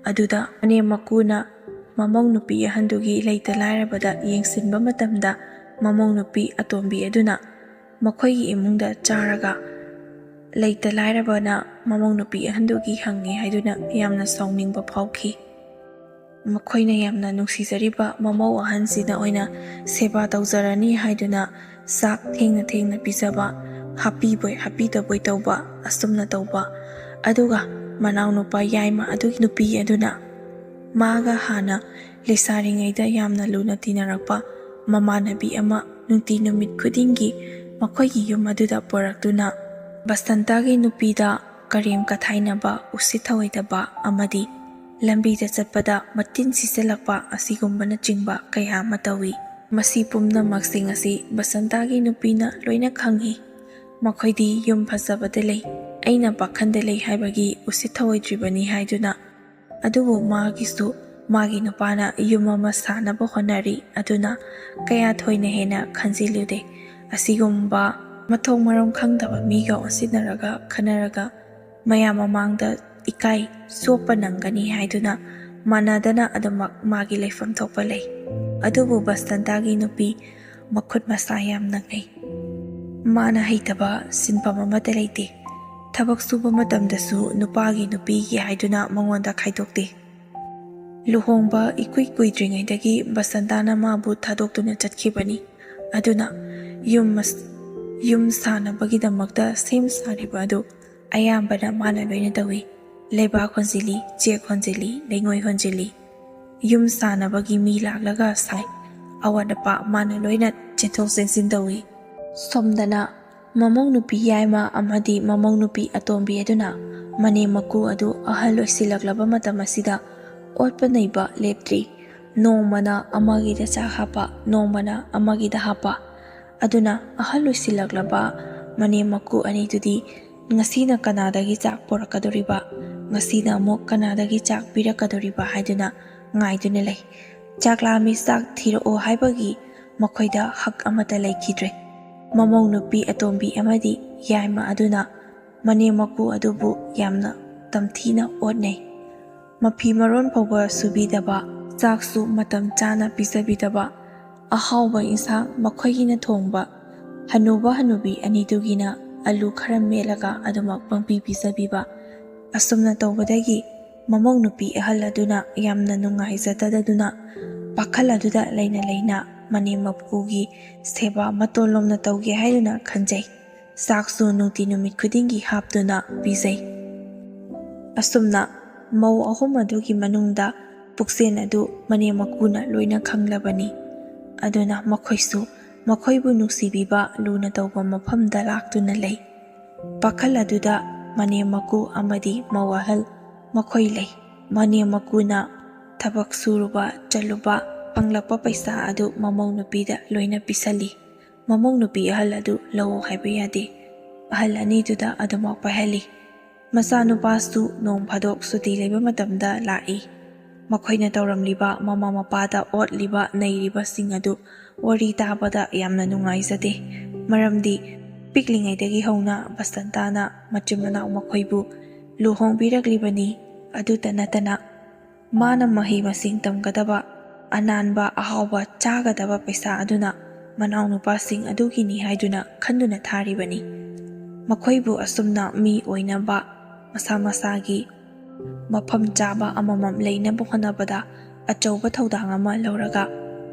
ꯑꯗꯨꯗ ꯃꯅꯦꯝ ꯃꯀꯨꯅ ꯃꯃꯧ ꯅꯨꯄꯤ ꯑꯍꯟꯗꯨꯒꯤ ꯂꯩꯇ ꯂꯥꯏꯔꯕꯗ ꯌꯦꯡꯁꯤꯟꯕ ꯃꯇꯝꯗ ꯃꯃꯧ ꯅꯨꯄꯤ ꯑꯇꯣꯝꯕꯤ ꯑꯗꯨꯅ ꯃꯈꯣꯏꯒꯤ ꯏꯃꯨꯡꯗ ꯆꯥꯔꯒ ꯂꯩꯇ ꯂꯥꯏꯔꯕꯅ ꯃꯃꯧ ꯅꯨꯄꯤ ꯑꯍꯟꯗꯨꯒꯤ ꯍꯪꯉꯦ ꯍꯥꯏꯗꯨꯅ ꯌꯥꯝꯅ ꯁꯥꯎꯅꯤꯡꯕ ꯐꯥꯎꯈꯤ꯫ ꯃꯈꯣꯏꯅ ꯌꯥꯝꯅ ꯅꯨꯡꯁꯤꯖꯔꯤꯕ ꯃꯃꯧ ꯑꯍꯟꯁꯤꯅ ꯑꯣꯏꯅ ꯁꯦꯕꯥ ꯇꯧꯖꯔꯅꯤ ꯍꯥꯏꯗꯨꯅ ꯆꯥꯛ ꯊꯦꯡꯅ ꯄꯤꯖꯕ, ꯍꯥꯞꯄꯤꯕꯣꯏ ꯍꯥꯞꯄꯤꯗꯕꯣꯏ ꯇꯧꯕ, ꯑꯁꯨꯝꯅ ꯇꯧꯕ꯫ ꯑꯗꯨꯒ ꯃꯅꯥꯎ ꯅꯨꯄꯥ ꯌꯥꯏꯃ ꯑꯗꯨꯒꯤ ꯅꯨꯄꯤ ꯑꯗꯨꯅ ꯃꯥꯒ ꯍꯥꯟꯅ ꯂꯩꯁꯥꯔꯤꯉꯩꯗ ꯌꯥꯝꯅ ꯂꯨꯅ ꯇꯤꯟꯅꯔꯛꯄ ꯃꯃꯥꯟꯅꯕꯤ ꯑꯃ ꯅꯨꯃꯤꯠ ꯈꯨꯗꯤꯡꯒꯤ ꯃꯈꯣꯏꯒꯤ ꯌꯨꯝ ꯑꯗꯨꯗ ꯄꯨꯔꯛꯇꯨꯅ ꯕꯁꯟꯇꯒꯤ ꯅꯨꯄꯤꯗ ꯀꯔꯦꯝ ꯀꯊꯥꯏꯅꯕ, ꯎꯁꯤꯠ ꯊꯑꯣꯏꯗꯕ ꯑꯃꯗꯤ ꯂꯝꯕꯤꯗ ꯆꯠꯄꯗ ꯃꯇꯤꯟ ꯁꯤꯆꯜꯂꯛꯄ ꯑꯁꯤꯒꯨꯝꯕꯅꯆꯤꯡꯕ ꯀꯌా ꯑꯃ ꯇꯧꯏ꯫ ꯃꯁꯤ ꯄꯨꯝꯅꯃꯛꯁꯤꯡ ꯑꯁꯤ ꯕꯁꯟꯇꯒꯤ ꯅꯨꯄꯤꯅ ꯂꯣꯏꯅ ꯈꯪꯏ꯫ ꯃꯈꯣꯏꯗꯤ ꯌꯨꯝ ꯐꯖꯕꯗ ꯂꯩ, ꯑꯩꯅ ꯄꯥꯈꯟꯗ ꯂꯩ ꯍꯥꯏꯕꯒꯤ ꯎꯁꯤꯠ ꯊꯑꯣꯏꯗ꯭ꯔꯤꯕꯅꯤ ꯍꯥꯏꯗꯨꯅ꯫ ꯑꯗꯨꯕꯨ ꯃꯥꯒꯤ ꯅꯨꯄꯥꯅ ꯌꯨꯝ ꯑꯃ ꯁꯥꯅꯕ ꯍꯣꯠꯅꯔꯤ꯫ ꯑꯗꯨꯅ ꯀꯌꯥ ꯊꯣꯏꯅ ꯍꯦꯟꯅ ꯈꯟꯖꯤꯜꯂꯨꯗꯦ꯫ ꯑꯁꯤꯒꯨꯝꯕ ꯃꯊꯣꯡ ꯃꯔꯝ ꯈꯪꯗꯕ ꯃꯤꯒ ꯑꯣꯟꯁꯤꯟꯅꯔꯒ ꯈꯟꯅꯔꯒ ꯃꯌꯥꯝ ꯃꯃꯥꯡꯗ ꯏꯀꯥꯏ ꯆꯣꯞꯄ ꯅꯪꯒꯅꯤ ꯍꯥꯏꯗꯨꯅ ꯃꯥꯟꯅꯗꯅ ꯑꯗꯨꯃꯛ ꯃꯥꯒꯤ ꯂꯩꯐꯝ ꯊꯣꯛꯄ ꯂꯩ꯫ ꯑꯗꯨꯕꯨ ꯕꯁꯟꯇꯒꯤ ꯅꯨꯄꯤ ꯃꯈꯨꯠ ꯃꯁꯥ ꯌꯥꯝꯅ ꯉꯩ꯫ ꯃꯥꯅ ꯍꯩꯇꯕ ꯁꯤꯟꯐꯝ ꯑꯃꯠꯇ ꯂꯩꯇꯦ꯫ ꯊꯕꯛ ꯁꯨꯕ ꯃꯇꯝꯗꯁꯨ ꯅꯨꯄꯥꯒꯤ ꯅꯨꯄꯤꯒꯤ ꯍꯥꯏꯗꯨꯅ ꯃꯉꯣꯟꯗ ꯈꯥꯏꯗꯣꯛꯇꯦ꯫ ꯂꯨꯍꯣꯡꯕ ꯏꯀꯨꯏ ꯀꯨꯏꯗ꯭ꯔꯤꯉꯩꯗꯒꯤ ꯕꯁꯟꯇꯅ ꯃꯥꯕꯨ ꯊꯥꯗꯣꯛꯇꯨꯅ ꯆꯠꯈꯤꯕꯅꯤ꯫ ꯑꯗꯨꯅ ꯌꯨꯝ ꯁꯥꯅꯕꯒꯤꯗꯃꯛꯇ ꯁꯦꯝ ꯁꯥꯔꯤꯕ ꯑꯗꯨ ꯑꯌꯥꯝꯕꯅ ꯃꯥꯅ ꯂꯣꯏꯅ ꯇꯧꯏ꯫ ꯂꯩꯕꯥꯛ ꯍꯣꯟꯖꯤꯜꯂꯤ, ꯆꯦꯛ ꯍꯣꯟꯖꯤꯜꯂꯤ, ꯂꯩꯉꯣꯏ ꯍꯣꯟꯖꯤꯜꯂꯤ꯫ ꯌꯨꯝ ꯁꯥꯅꯕꯒꯤ ꯃꯤ ꯂꯥꯛꯂꯒ ꯁꯥꯏ꯫ ꯑꯋꯥꯠ ꯑꯄꯥ ꯃꯥꯅ ꯂꯣꯏꯅ ꯆꯦꯟꯊꯣꯛ ꯆꯦꯟꯁꯤꯟ ꯇꯧꯏ꯫ ꯁꯣꯝꯗꯅ ꯃꯃꯧ ꯅꯨꯄꯤ ꯌꯥꯏꯃ ꯑꯃꯗꯤ ꯃꯃꯧ ꯅꯨꯄꯤ ꯑꯇꯣꯝꯕꯤ ꯑꯗꯨꯅ ꯃꯅꯦꯝ ꯃꯀꯨ ꯑꯗꯨ ꯑꯍꯜ ꯑꯣꯏꯁꯤꯜꯂꯛꯂꯕ ꯃꯇꯝ ꯑꯁꯤꯗ ꯑꯣꯠꯄ ꯅꯩꯕ ꯂꯦꯞꯇ꯭ꯔꯤ꯫ ꯅꯣꯡꯃꯅ ꯑꯃꯒꯤꯗ ꯆꯥꯛ hapa, ꯅꯣꯡꯃꯅ ꯑꯃꯒꯤꯗ hapa꯫ ꯑꯗꯨꯅ ꯑꯍꯜ ꯑꯣꯏꯁꯤꯜꯂꯛꯂꯕ ꯃꯅꯦꯝ ꯃꯀꯨ ꯑꯅꯤꯗꯨꯗꯤ ꯉꯁꯤꯅ ꯀꯅꯥꯗꯒꯤ ꯆꯥꯛ ꯄꯣꯔꯛꯀꯗꯣꯔꯤꯕ, ꯉꯁꯤꯅ ꯑꯃꯨꯛ ꯀꯅꯥꯗꯒꯤ ꯆꯥꯛ ꯄꯤꯔꯛꯀꯗꯣꯔꯤꯕ ꯍꯥꯏꯗꯨꯅ ꯉꯥꯏꯗꯨꯅ ꯂꯩ꯫ ꯆꯥꯛ ꯂꯥꯝꯃꯤ ꯆꯥꯛ ꯊꯤꯔꯛꯑꯣ ꯍꯥꯏꯕꯒꯤ ꯃꯈꯣꯏꯗ ꯍꯛ ꯑꯃꯠꯇ ꯂꯩꯈꯤꯗ꯭ꯔꯦ꯫ ꯃꯃꯧ ꯅꯨꯄꯤ ꯑꯇꯣꯝꯕꯤ ꯑꯃꯗꯤ ꯌꯥꯏꯃ ꯑꯗꯨꯅ ꯃꯅꯦꯝ ꯃꯀꯨ ꯑꯗꯨꯕꯨ ꯌꯥꯝꯅ ꯇꯝꯊꯤꯅ ꯑꯣꯠꯅꯩ꯫ ꯃꯐꯤ ꯃꯔꯣꯟ ꯐꯥꯎꯕ ꯁꯨꯕꯤꯗꯕ, ꯆꯥꯛꯁꯨ ꯃꯇꯝ ꯆꯥꯅ ꯄꯤꯖꯕꯤꯗꯕ, ꯑꯍꯥꯎꯕ ꯏꯟꯁꯥꯡ ꯃꯈꯣꯏꯒꯤꯅ ꯊꯣꯡꯕ ꯍꯅꯨꯕ ꯍꯅꯨꯕꯤ ꯑꯅꯤꯗꯨꯒꯤꯅ ꯑꯂꯨ ꯈꯔ ꯃꯦꯠꯂꯒ ꯑꯗꯨꯃꯛ ꯄꯪꯄꯤ ꯄꯤꯖꯕꯤꯕ꯫ ꯑꯁꯨꯝꯅ ꯇꯧꯕꯗꯒꯤ ꯃꯃꯧ ꯅꯨꯄꯤ ꯑꯍꯜ ꯑꯗꯨꯅ ꯌꯥꯝꯅ ꯅꯨꯡꯉꯥꯏꯖꯗꯗꯨꯅ ꯋꯥꯈꯜ ꯑꯗꯨꯗ ꯂꯩꯅ ꯃꯅꯦꯝ ꯃꯀꯨꯒꯤ ꯁꯦꯕꯥ ꯃꯇꯣꯟꯂꯣꯝꯅ ꯇꯧꯒꯦ ꯍꯥꯏꯗꯨꯅ ꯈꯟꯖꯩ꯫ ꯆꯥꯛꯁꯨ ꯅꯨꯃꯤꯠ ꯈꯨꯗꯤꯡꯒꯤ ꯍꯥꯞꯇꯨꯅ ꯄꯤꯖꯩ꯫ ꯑꯁꯨꯝꯅ ꯃꯧ ꯑꯍꯨꯝ ꯑꯗꯨꯒꯤ ꯃꯅꯨꯡꯗ ꯄꯨꯛꯆꯦꯜ ꯑꯗꯨ ꯃꯅꯦꯝ ꯃꯀꯨꯅ ꯂꯣꯏꯅ ꯈꯪꯂꯕꯅꯤ꯫ ꯑꯗꯨꯅ ꯃꯈꯣꯏꯁꯨ ꯃꯈꯣꯏꯕꯨ ꯅꯨꯡꯁꯤꯕꯤꯕ ꯂꯨꯅ ꯇꯧꯕ ꯃꯐꯝꯗ ꯂꯥꯛꯇꯨꯅ ꯂꯩ꯫ ꯋꯥꯈꯜ ꯑꯗꯨꯗ ꯃꯅꯦꯝ ꯃꯀꯨ ꯑꯃꯗꯤ ꯃꯧ ꯑꯍꯜ ꯃꯈꯣꯏ ꯂꯩ꯫ ꯃꯅꯦꯝ ꯃꯀꯨꯅ ꯊꯕꯛ ꯁꯨꯔꯨꯕ ꯆꯠꯂꯨꯕ ꯐꯪꯂꯛꯄ ꯄꯩꯁꯥ ꯑꯗꯨ ꯃꯃꯧ ꯅꯨꯄꯤꯗ ꯂꯣꯏꯅ ꯄꯤꯁꯜꯂꯤ꯫ ꯃꯃꯧ ꯅꯨꯄꯤ ꯑꯍꯜ ꯑꯗꯨ ꯂꯧ ꯍꯥꯏꯕ ꯌꯥꯗꯦ꯫ ꯑꯍꯜ ꯑꯅꯤꯗꯨꯗ ꯑꯗꯨꯃꯛ ꯄꯥꯏꯍꯜꯂꯤ꯫ ꯃꯆꯥꯅꯨꯄꯥꯁꯨ ꯅꯣꯡ ꯐꯥꯗꯣꯛ ꯁꯨꯇꯤ ꯂꯩꯕ ꯃꯇꯝꯗ ꯂꯥꯛꯏ꯫ ꯃꯈꯣꯏꯅ ꯇꯧꯔꯝꯂꯤꯕ ꯃꯃꯥ ꯃꯄꯥꯗ ꯑꯣꯠꯂꯤꯕ ꯅꯩꯔꯤꯕꯁꯤꯡ ꯑꯗꯨ ꯋꯥꯔꯤ ꯇꯥꯕꯗ ꯌꯥꯝꯅ ꯅꯨꯡꯉꯥꯏꯖꯗꯦ꯫ ꯃꯔꯝꯗꯤ ꯄꯤꯛꯂꯤꯉꯩꯗꯒꯤ ꯍꯧꯅ ꯕꯁꯟꯇꯅ ꯃꯆꯤꯟ ꯃꯅꯥꯎ ꯃꯈꯣꯏꯕꯨ ꯂꯨꯍꯣꯡꯕꯤꯔꯛꯂꯤꯕꯅꯤ꯫ ꯑꯗꯨꯇ ꯅꯠꯇꯅ ꯃꯥꯅ ꯃꯍꯩ ꯃꯁꯤꯡ ꯇꯝꯒꯗꯕ, ꯑꯅꯥꯟꯕ ꯑꯍꯥꯎꯕ ꯆꯥꯒꯗꯕ ꯄꯩꯁꯥ ꯑꯗꯨꯅ ꯃꯅꯥꯎꯅꯨꯄꯥꯁꯤꯡ ꯑꯗꯨꯒꯤꯅꯤ ꯍꯥꯏꯗꯨꯅ ꯈꯟꯗꯨꯅ ꯊꯥꯔꯤꯕꯅꯤ꯫ ꯃꯈꯣꯏꯕꯨ ꯑꯁꯨꯝꯅ ꯃꯤ ꯑꯣꯏꯅꯕ ꯃꯁꯥ ꯃꯁꯥꯒꯤ ꯃꯐꯝ ꯆꯥꯕ ꯑꯃꯃꯝ ꯂꯩꯅꯕ ꯍꯣꯠꯅꯕꯗ ꯑꯆꯧꯕ ꯊꯧꯗꯥꯡ ꯑꯃ ꯂꯧꯔꯒ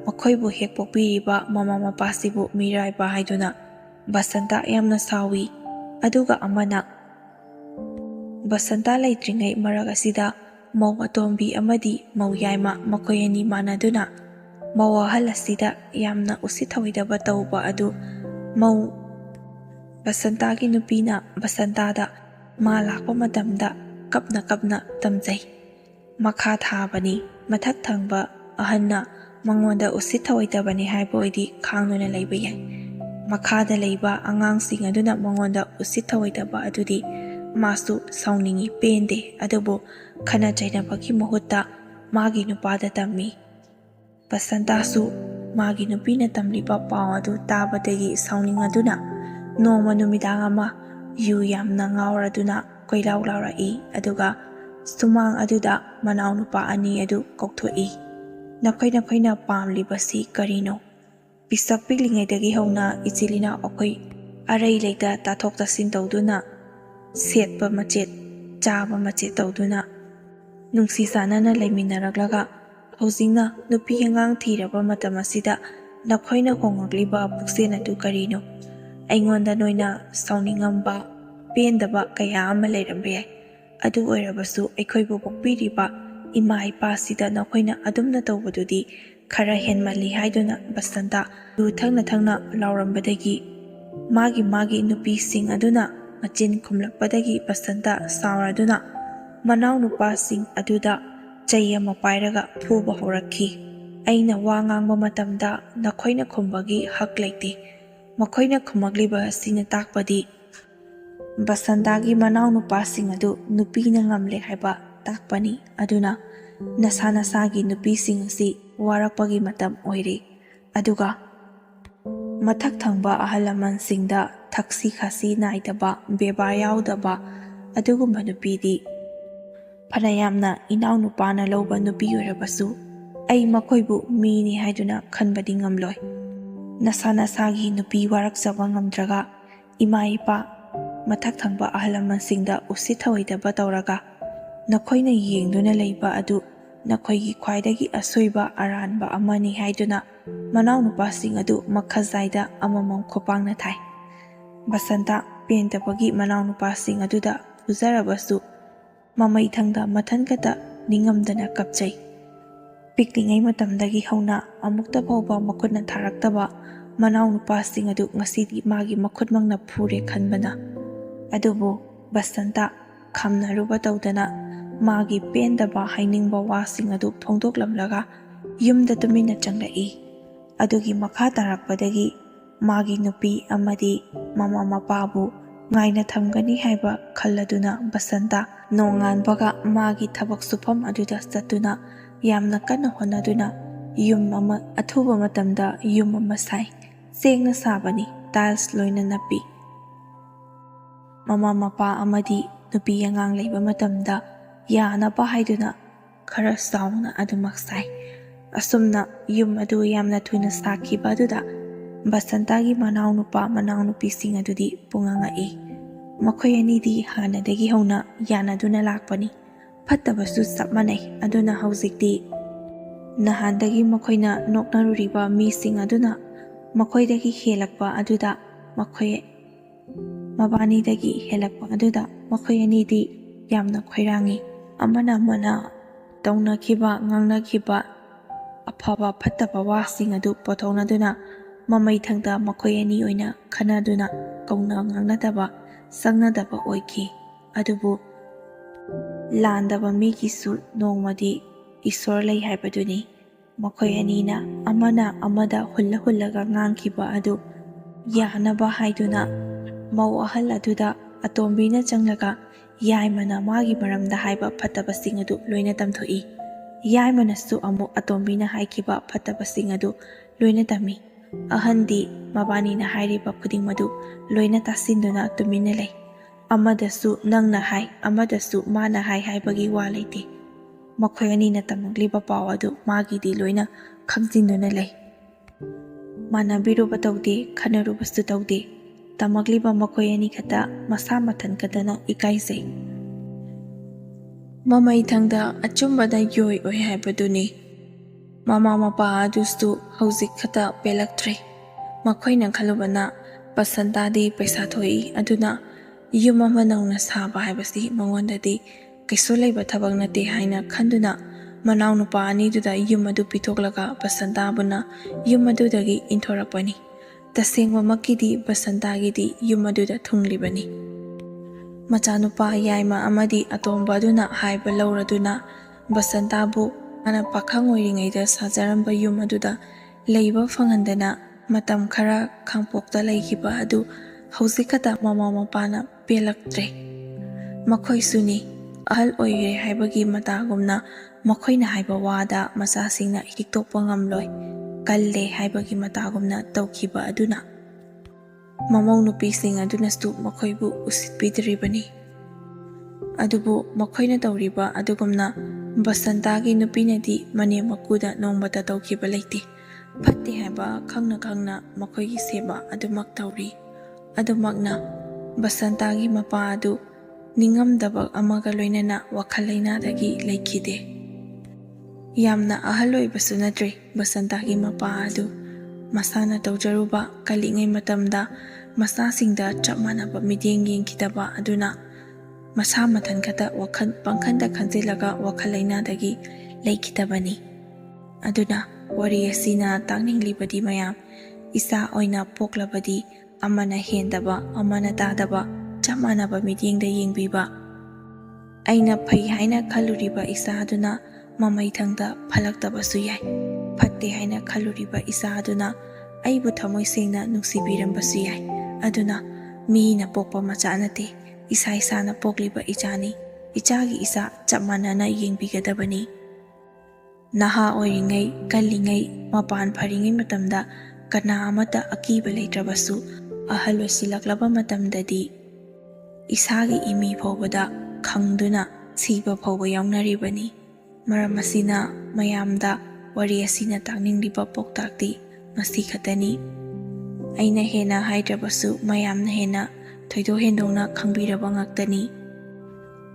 ꯃꯈꯣꯏꯕꯨ ꯍꯦꯛ ꯄꯣꯛꯄꯤꯔꯤꯕ ꯃꯃꯥ ꯃꯄꯥꯁꯤꯕꯨ ꯃꯤꯔꯥꯏꯕ ꯍꯥꯏꯗꯨꯅ ꯕꯁꯟꯇ ꯌꯥꯝꯅ ꯁꯥꯎꯏ꯫ ꯑꯗꯨꯒ ꯑꯃꯅ ꯕꯁꯟꯇ ꯂꯩꯇ꯭ꯔꯤꯉꯩ ꯃꯔꯛ ꯑꯁꯤꯗ ꯃꯧ ꯑꯇꯣꯝꯕꯤ ꯑꯃꯗꯤ ꯃꯧ ꯌꯥꯏꯃ ꯃꯈꯣꯏ ꯑꯅꯤ ꯃꯥꯟꯅꯗꯨꯅ ꯃꯧ ꯑꯍꯜ ꯑꯁꯤꯗ ꯌꯥꯝꯅ ꯎꯁꯤꯠ ꯊꯑꯣꯏꯗꯕ ꯇꯧꯕ ꯑꯗꯨ ꯃꯧ ꯕꯁꯟꯇꯒꯤ ꯅꯨꯄꯤꯅ ꯕꯁꯟꯇꯗ ꯃꯥ ꯂꯥꯛꯄ ꯃꯇꯝꯗ ꯀꯞꯅ ꯀꯞꯅ ꯇꯝꯖꯩ꯫ ꯃꯈꯥ ꯊꯥꯕꯅꯤ ꯃꯊꯛ ꯊꯪꯕ ꯑꯍꯟꯅ ꯃꯉꯣꯟꯗ ꯎꯁꯤꯠ ꯊꯑꯣꯏꯗꯕꯅꯤ ꯍꯥꯏꯕ ꯑꯣꯏꯗꯤ ꯈꯥꯡꯗꯨꯅ ꯂꯩꯕ ꯌꯥꯏ꯫ ꯃꯈꯥꯗ ꯂꯩꯕ ꯑꯉꯥꯡꯁꯤꯡ ꯑꯗꯨꯅ ꯃꯉꯣꯟꯗ ꯎꯁꯤꯠ ꯊꯑꯣꯏꯗꯕ ꯑꯗꯨꯗꯤ ꯃꯥꯁꯨ ꯁꯥꯎꯅꯤꯡꯏ, ꯄꯦꯟꯗꯦ, ꯑꯗꯨꯕꯨ ꯈꯟꯅ ꯆꯩꯅꯕꯒꯤ ꯃꯍꯨꯠꯇ ꯃꯥꯒꯤ ꯅꯨꯄꯥꯗ ꯇꯝꯃꯤ꯫ ꯕꯁꯟꯇꯁꯨ ꯃꯥꯒꯤ ꯅꯨꯄꯤꯅ ꯇꯝꯂꯤꯕ ꯄꯥꯎ ꯑꯗꯨ ꯇꯥꯕꯗꯒꯤ ꯁꯥꯎꯅꯤꯡꯗꯨꯅ ꯅꯣꯡꯃ ꯅꯨꯃꯤꯗꯥꯡ ꯑꯃ ꯌꯨ ꯌꯥꯝꯅ ꯉꯥꯎꯔꯗꯨꯅ ꯀꯣꯏꯂꯥꯎ ꯂꯥꯎꯔꯛꯏ꯫ ꯑꯗꯨꯒ ꯁꯨꯃꯥꯡ ꯑꯗꯨꯗ ꯃꯅꯥꯎꯅꯨꯄꯥ ꯑꯅꯤ ꯑꯗꯨ ꯀꯧꯊꯣꯛꯏ꯫ ꯅꯈꯣꯏꯅ ꯄꯥꯝꯂꯤꯕꯁꯤ ꯀꯔꯤꯅꯣ? ꯄꯤꯁꯛ ꯄꯤꯛꯂꯤꯉꯩꯗꯒꯤ ꯍꯧꯅ ꯏꯆꯤꯜ ꯏꯅꯥꯎ ꯑꯩꯈꯣꯏ ꯑꯔꯩ ꯂꯩꯇ ꯇꯥꯊꯣꯛ ꯇꯥꯁꯤꯟ ꯇꯧꯗꯨꯅ, ꯁꯦꯠꯄ ꯃꯆꯦꯠ ꯆꯥꯕ ꯃꯆꯦꯠ ꯇꯧꯗꯨꯅ ꯅꯨꯡꯁꯤ ꯆꯥꯟꯅꯅ ꯂꯩꯃꯤꯟꯅꯔꯛꯂꯒ ꯍꯧꯖꯤꯛꯅ ꯅꯨꯄꯤ ꯑꯉꯥꯡ ꯊꯤꯔꯕ ꯃꯇꯝ ꯑꯁꯤꯗ ꯅꯈꯣꯏꯅ ꯍꯣꯡꯂꯛꯂꯤꯕ ꯄꯨꯛꯆꯦꯜ ꯑꯗꯨ ꯀꯔꯤꯅꯣ? ꯑꯩꯉꯣꯟꯗ ꯅꯣꯏꯅ ꯁꯥꯎꯅꯤꯡꯉꯝꯕ, ꯄꯦꯟꯗꯕ ꯀꯌꯥ ꯑꯃ ꯂꯩꯔꯝꯕ ꯌꯥꯏ꯫ ꯑꯗꯨ ꯑꯣꯏꯔꯕꯁꯨ ꯑꯩꯈꯣꯏꯕꯨ ꯄꯣꯛꯄꯤꯔꯤꯕ ꯏꯃꯥ ꯏꯄꯥꯁꯤꯗ ꯅꯈꯣꯏꯅ ꯑꯗꯨꯝꯅ ꯇꯧꯕꯗꯨꯗꯤ ꯈꯔ ꯍꯦꯟꯃꯜꯂꯤ ꯍꯥꯏꯗꯨꯅ ꯕꯁꯟꯇ ꯌꯨ ꯊꯛꯅ ꯊꯛꯅ ꯂꯥꯎꯔꯝꯕꯗꯒꯤ ꯃꯥꯒꯤ ꯅꯨꯄꯤꯁꯤꯡ ꯑꯗꯨꯅ ꯃꯆꯤꯟ ꯈꯨꯝꯂꯛꯄꯗꯒꯤ ꯕꯁꯟꯇ ꯁꯥꯎꯔꯗꯨꯅ ꯃꯅꯥꯎꯅꯨꯄꯥꯁꯤꯡ ꯑꯗꯨꯗ ꯆꯩ ꯑꯃ ꯄꯥꯏꯔꯒ ꯐꯨꯕ ꯍꯧꯔꯛꯈꯤ꯫ ꯑꯩꯅ ꯋꯥ ꯉꯥꯡꯕ ꯃꯇꯝꯗ ꯅꯈꯣꯏꯅ ꯈꯨꯝꯕꯒꯤ ꯍꯛ ꯂꯩꯇꯦ꯫ ꯃꯈꯣꯏꯅ ꯈꯨꯝꯃꯛꯂꯤꯕ ꯑꯁꯤꯅ ꯇꯥꯛꯄꯗꯤ ꯕꯁꯟꯇꯒꯤ ꯃꯅꯥꯎꯅꯨꯄꯥꯁꯤꯡ ꯑꯗꯨ ꯅꯨꯄꯤꯅ ꯉꯝꯂꯦ ꯍꯥꯏꯕ ꯇꯥꯛꯄꯅꯤ꯫ ꯑꯗꯨꯅ ꯅꯁꯥ ꯅꯁꯥꯒꯤ ꯅꯨꯄꯤꯁꯤꯡ ꯑꯁꯤ ꯋꯥꯔꯛꯄꯒꯤ ꯃꯇꯝ ꯑꯣꯏꯔꯦ꯫ ꯑꯗꯨꯒ ꯃꯊꯛ ꯊꯪꯕ ꯑꯍꯜ ꯂꯃꯟꯁꯤꯡꯗ ꯊꯛꯁꯤ ꯈꯥꯁꯤ ꯅꯥꯏꯗꯕ, ꯕꯦꯕꯥꯔ ꯌꯥꯎꯗꯕ ꯑꯗꯨꯒꯨꯝꯕ ꯅꯨꯄꯤꯗꯤ ꯐꯅ ꯌꯥꯝꯅ ꯏꯅꯥꯎꯅꯨꯄꯥꯅ ꯂꯧꯕ ꯅꯨꯄꯤ ꯑꯣꯏꯔꯕꯁꯨ ꯑꯩ ꯃꯈꯣꯏꯕꯨ ꯃꯤꯅꯤ ꯍꯥꯏꯗꯨꯅ ꯈꯟꯕꯗꯤ ꯉꯝꯂꯣꯏ꯫ ꯅꯁꯥ ꯅꯁꯥꯒꯤ ꯅꯨꯄꯤ ꯋꯥꯔꯛꯆꯕ ꯉꯝꯗ꯭ꯔꯒ ꯏꯃꯥ ꯏꯄꯥ, ꯃꯊꯛ ꯊꯪꯕ ꯑꯍꯜ ꯂꯃꯟꯁꯤꯡꯗ ꯎꯁꯤꯠ ꯊꯑꯣꯏꯗꯕ ꯇꯧꯔꯒ ꯅꯈꯣꯏꯅ ꯌꯦꯡꯗꯨꯅ ꯂꯩꯕ ꯑꯗꯨ ꯅꯈꯣꯏꯒꯤ ꯈ꯭ꯋꯥꯏꯗꯒꯤ ꯑꯁꯣꯏꯕ ꯑꯔꯥꯟꯕ ꯑꯃꯅꯤ ꯍꯥꯏꯗꯨꯅ ꯃꯅꯥꯎꯅꯨꯄꯥꯁꯤꯡ ꯑꯗꯨ ꯃꯈꯖꯥꯏꯗ ꯑꯃꯃꯝ ꯈꯨꯄꯥꯛꯅ ꯊꯥꯏ꯫ ꯕꯁꯟꯇ ꯄꯦꯟꯗꯕꯒꯤ ꯃꯅꯥꯎꯅꯨꯄꯥꯁꯤꯡ ꯑꯗꯨꯗ ꯐꯨꯖꯔꯕꯁꯨ ꯃꯃꯩꯊꯪꯗ ꯃꯊꯟꯈꯇ ꯅꯤꯡꯉꯝꯗꯅ ꯀꯞꯆꯩ꯫ ꯄꯤꯛꯂꯤꯉꯩ ꯃꯇꯝꯗꯒꯤ ꯍꯧꯅ ꯑꯃꯨꯛꯇ ꯐꯥꯎꯕ ꯃꯈꯨꯠꯅ ꯊꯥꯔꯛꯇꯕ ꯃꯅꯥꯎꯅꯨꯄꯥꯁꯤꯡ ꯑꯗꯨ ꯉꯁꯤꯗꯤ ꯃꯥꯒꯤ ꯃꯈꯨꯠꯃꯛꯅ ꯐꯨꯔꯦ ꯈꯟꯕꯅ꯫ ꯑꯗꯨꯕꯨ ꯕꯁꯟꯇ ꯈꯝꯅꯔꯨꯕ ꯇꯧꯗꯅ ꯃꯥꯒꯤ ꯄꯦꯟꯗꯕ ꯍꯥꯏꯅꯤꯡꯕ ꯋꯥꯁꯤꯡ ꯑꯗꯨ ꯐꯣꯡꯗꯣꯛꯂꯝꯂꯒ ꯌꯨꯝꯗ ꯇꯨꯃꯤꯟꯅ ꯆꯪꯂꯛꯏ꯫ ꯑꯗꯨꯒꯤ ꯃꯈꯥ ꯇꯥꯔꯛꯄꯗꯒꯤ ꯃꯥꯒꯤ ꯅꯨꯄꯤ ꯑꯃꯗꯤ ꯃꯃꯥ ꯃꯄꯥꯕꯨ ꯉꯥꯏꯅ ꯊꯝꯒꯅꯤ ꯍꯥꯏꯕ ꯈꯜꯂꯗꯨꯅ ꯕꯁꯟꯇ ꯅꯣꯡꯉꯥꯟꯕꯒ ꯃꯥꯒꯤ ꯊꯕꯛ ꯁꯨꯐꯝ ꯑꯗꯨꯗ ꯆꯠꯇꯨꯅ ꯌꯥꯝꯅ ꯀꯟꯅ ꯍꯣꯠꯅꯗꯨꯅ ꯌꯨꯝ ꯑꯃ ꯑꯊꯨꯕ ꯃꯇꯝꯗ ꯌꯨꯝ ꯑꯃ ꯁꯥꯏ꯫ ꯆꯦꯡꯅ ꯁꯥꯕꯅꯤ, ꯇꯥꯏꯜꯁ ꯂꯣꯏꯅ ꯅꯞꯄꯤ꯫ ꯃꯃꯥ ꯃꯄꯥ ꯑꯃꯗꯤ ꯅꯨꯄꯤ ꯑꯉꯥꯡ ꯂꯩꯕ ꯃꯇꯝꯗ ꯌꯥꯅꯕ ꯍꯥꯏꯗꯨꯅ ꯈꯔ ꯆꯥꯎꯅ ꯑꯗꯨꯃꯛ ꯁꯥꯏ꯫ ꯑꯁꯨꯝꯅ ꯌꯨꯝ ꯑꯗꯨ ꯌꯥꯝꯅ ꯊꯨꯅ ꯁꯥꯈꯤꯕ ꯑꯗꯨꯗ ꯕꯁꯟꯇꯒꯤ ꯃꯅꯥꯎꯅꯨꯄꯥ ꯃꯅꯥꯎꯅꯨꯄꯤꯁꯤꯡ ꯑꯗꯨꯗꯤ ꯄꯨꯡꯉꯛꯏ꯫ ꯃꯈꯣꯏ ꯑꯅꯤꯗꯤ ꯍꯥꯟꯅꯗꯒꯤ ꯍꯧꯅ ꯌꯥꯅꯗꯨꯅ ꯂꯥꯛꯄꯅꯤ, ꯐꯠꯇꯕꯁꯨ ꯆꯞ ꯃꯥꯟꯅꯩ꯫ ꯑꯗꯨꯅ ꯍꯧꯖꯤꯛꯇꯤ ꯅꯍꯥꯟꯗꯒꯤ ꯃꯈꯣꯏꯅ ꯅꯣꯛꯅꯔꯨꯔꯤꯕ ꯃꯤꯁꯤꯡ ꯑꯗꯨꯅ ꯃꯈꯣꯏꯗꯒꯤ ꯍꯦꯜꯂꯛꯄ ꯑꯗꯨꯗ ꯃꯈꯣꯏ ꯑꯅꯤꯗꯤ ꯌꯥꯝꯅ ꯈꯣꯏꯔꯥꯡꯏ꯫ ꯑꯃꯅ ꯇꯧꯅꯈꯤꯕ ꯉꯥꯡꯅꯈꯤꯕ ꯑꯐꯕ ꯐꯠꯇꯕ ꯋꯥꯁꯤꯡ ꯑꯗꯨ ꯄꯣꯊꯣꯛꯅꯗꯨꯅ ꯃꯃꯩꯊꯪꯗ ꯃꯈꯣꯏ ꯑꯅꯤ ꯑꯣꯏꯅ ꯈꯟꯅꯗꯨꯅ ꯀꯧꯅ ꯉꯥꯡꯅꯗꯕ, ꯆꯪꯅꯗꯕ ꯑꯣꯏꯈꯤ꯫ ꯑꯗꯨꯕꯨ ꯂꯥꯟꯗꯕ ꯃꯤꯒꯤꯁꯨ ꯅꯣꯡꯃꯗꯤ ꯏꯁꯣꯔ ꯂꯩ ꯍꯥꯏꯕꯗꯨꯅꯤ꯫ ꯃꯈꯣꯏ ꯑꯅꯤꯅ ꯑꯃꯅ ꯑꯃꯗ ꯍꯨꯜꯂꯒ ꯉꯥꯡꯈꯤꯕ ꯑꯗꯨ ꯌꯥꯅꯕ ꯍꯥꯏꯗꯨꯅ ꯃꯧ ꯑꯍꯜ ꯑꯗꯨꯗ ꯑꯇꯣꯝꯕꯤꯅ ꯆꯪꯂꯒ ꯌꯥꯏꯃꯅ ꯃꯥꯒꯤ ꯃꯔꯝꯗ ꯍꯥꯏꯕ ꯐꯠꯇꯕꯁꯤꯡ ꯑꯗꯨ ꯂꯣꯏꯅ ꯇꯝꯊꯣꯛꯏ꯫ ꯌꯥꯏꯃꯅꯁꯨ ꯑꯃꯨꯛ ꯑꯇꯣꯝꯕꯤꯅ ꯍꯥꯏꯈꯤꯕ ꯐꯠꯇꯕꯁꯤꯡ ꯑꯗꯨ ꯂꯣꯏꯅ ꯇꯝꯃꯤ꯫ ꯑꯍꯟꯗꯤ ꯃꯕꯥꯅꯤꯅ ꯍꯥꯏꯔꯤꯕ ꯈꯨꯗꯤꯡꯃꯛ ꯃꯥꯒꯤ ꯇꯥꯁꯤꯟꯗꯨꯅ ꯇꯨꯃꯤꯟꯅ ꯂꯩ꯫ ꯑꯃꯗꯁꯨ ꯅꯪꯅ ꯍꯥꯏ, ꯑꯃꯗꯁꯨ ꯃꯥꯅ ꯍꯥꯏ ꯍꯥꯏꯕꯒꯤ ꯋꯥ ꯂꯩꯇꯦ꯫ ꯃꯈꯣꯏ ꯑꯅꯤꯅ ꯇꯝꯃꯛꯂꯤꯕ ꯄꯥꯎ ꯑꯗꯨ ꯃꯥꯒꯤꯗꯤ ꯂꯣꯏꯅ ꯈꯪꯖꯤꯟꯗꯨꯅ ꯂꯩ꯫ Manabꯤꯔꯨꯕ ꯇꯧꯗꯦ, ꯈꯟꯅꯔꯨꯕꯁꯨ ꯇꯧꯗꯦ. Tamagliba makoy ani khata masa mathan khadana ikaisai. Mamai thangda achumbada yoi oi haibaduni. Mama mapa adustu hauzik khata pelaktre. Makoy nang khalubana pasantadi paisa thoi aduna yum ama nauna saba haibasi mangondadi kaiso leiba thabak nate haina khanduna manaw nupa ani duda yum adu pithoklaga pasantabuna yum adu dagi inthorakpani. Tasengwa makidi basantagidi yum aduda thunglibani. Machanupa yaima amadi atombaduna haiba lauraduna basantabu ana pakhang oiringaida sajaramba yum aduda leiba phangandana matam khara khangpokta leikiba adu hausikata mama mapana pelaktre. Makhoi suni ahal oire haibagi matagumna makhoina haiba wada masasingna hiktopa ngamloi. Kalle haibagi matagumna tawkiba aduna. Mamaw nupising adunastu makoybu usitbidribani. Adubu makoyna tawriba adugumna basantagi nupinadi mane makuda nongbata tawkiba leiti. Patti haiba khangna makoygi seba adumak tawri. Adumakna basantagi mapa adu ningamdabak amaga loinana wakhal lainadagi leikide. Yamna aoirabasu natri basantagi mapa adu masana tawjaruba kalingai matamda masasingda chap manaba midyeng yengkidaba aduna masa mathan khata wakhal pangkhanda khanjilaga wakhal lainadagi leikidabani. Aduna wari asina takninglibadi mayam isa oina poklabadi amana hendaba amana tadaba chap manaba midyengda yengbiba. Aina phai haina khaluriba isa aduna mamai thangda phalaktabasu yai. Phatte haina khaluriba isa aduna aibu thamoi sengna nungsibirambasi yai. Aduna mina pokpa macha nate isa isana pokliba ichani. Ichagi isa chap manana yengbigadabani. Naha oiringai kallingai mapan pharingai matamda kana amata akiba leitrabasu ahal osilaklaba matamdadi isagi imi phobada khangduna siba phoba yaunaribani. Maram asina mayamda wari asina takningliba poktakti ngasi khatani. Aina hena haidrabasu mayamna hena thoido hendongna khangbiraba ngaktani.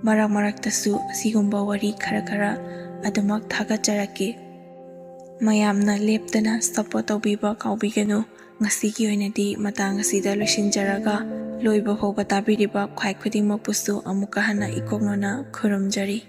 Maraktasu asigumba wari khara adumak thagajarake. Mayamna leptana support tawbiba kaubiganu. Ngasigi oinadi matang asida loisinjaraga loiba phoba tabiriba khwai khudingmakpusu amuka hana ikoknona khuramjari.